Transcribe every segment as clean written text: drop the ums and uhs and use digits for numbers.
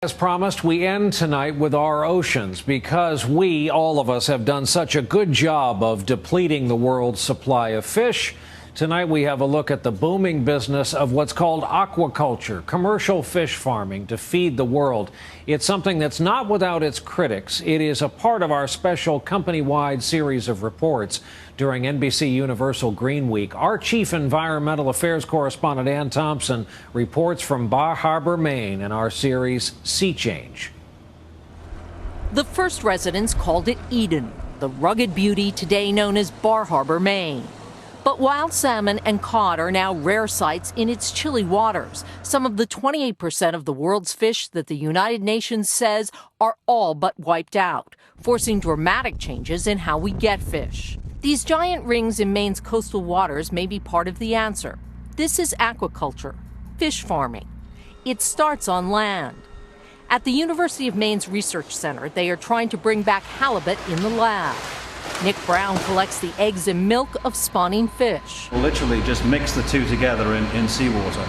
As promised, we end tonight with our oceans because we, all of us, have done such a good job of depleting the world's supply of fish. Tonight we have a look at the booming business of what's called aquaculture, commercial fish farming to feed the world. It's something that's not without its critics. It is a part of our special company-wide series of reports during NBC Universal Green Week. Our chief environmental affairs correspondent, Ann Thompson, reports from Bar Harbor, Maine in our series Sea Change. The first residents called it Eden, the rugged beauty today known as Bar Harbor, Maine. But wild salmon and cod are now rare sights in its chilly waters. Some of the 28% of the world's fish that the United Nations says are all but wiped out, forcing dramatic changes in how we get fish. These giant rings in Maine's coastal waters may be part of the answer. This is aquaculture, fish farming. It starts on land. At the University of Maine's Research Center, they are trying to bring back halibut in the lab. Nick Brown collects the eggs and milk of spawning fish. We'll literally just mix the two together in seawater,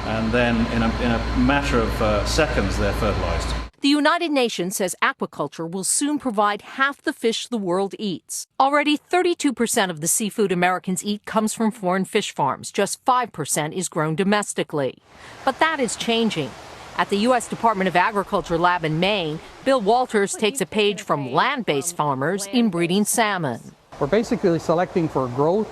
and then in a matter of seconds they're fertilized. The United Nations says aquaculture will soon provide half the fish the world eats. Already 32% of the seafood Americans eat comes from foreign fish farms. Just 5% is grown domestically. But that is changing. At the U.S. Department of Agriculture lab in Maine, Bill Walters takes a page from land-based farmers in breeding salmon. We're basically selecting for growth,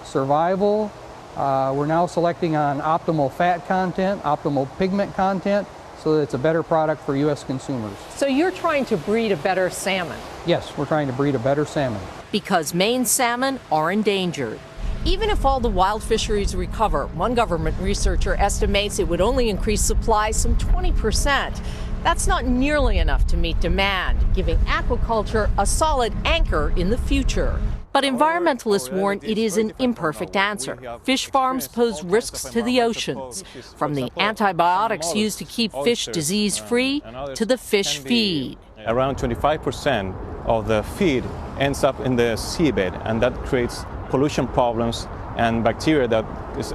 survival. We're now selecting on optimal fat content, optimal pigment content, so that it's a better product for U.S. consumers. So you're trying to breed a better salmon? Yes, we're trying to breed a better salmon. Because Maine salmon are endangered. Even if all the wild fisheries recover, one government researcher estimates it would only increase supply some 20%. That's not nearly enough to meet demand, giving aquaculture a solid anchor in the future. But environmentalists warn it is an imperfect answer. Fish farms pose risks to the oceans, from the antibiotics used to keep fish disease-free to the fish feed. Around 25% of the feed ends up in the seabed, and that creates pollution problems and bacteria that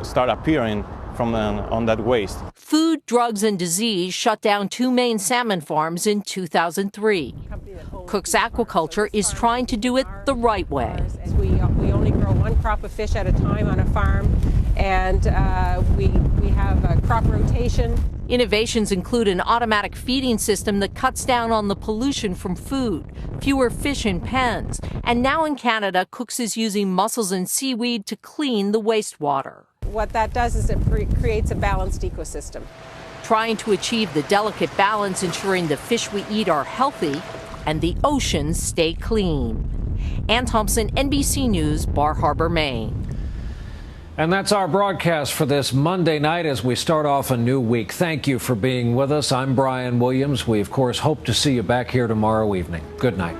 start appearing from on that waste. Food, drugs, and disease shut down 2 Maine salmon farms in 2003. Cook's Aquaculture is trying to do it the right way. We only grow one crop of fish at a time on a farm, and we have a crop rotation. Innovations include an automatic feeding system that cuts down on the pollution from food, fewer fish in pens, and now in Canada, Cook's is using mussels and seaweed to clean the wastewater. What that does is it creates a balanced ecosystem. Trying to achieve the delicate balance ensuring the fish we eat are healthy and the oceans stay clean. Ann Thompson, NBC News, Bar Harbor, Maine. And that's our broadcast for this Monday night as we start off a new week. Thank you for being with us. I'm Brian Williams. We, of course, hope to see you back here tomorrow evening. Good night.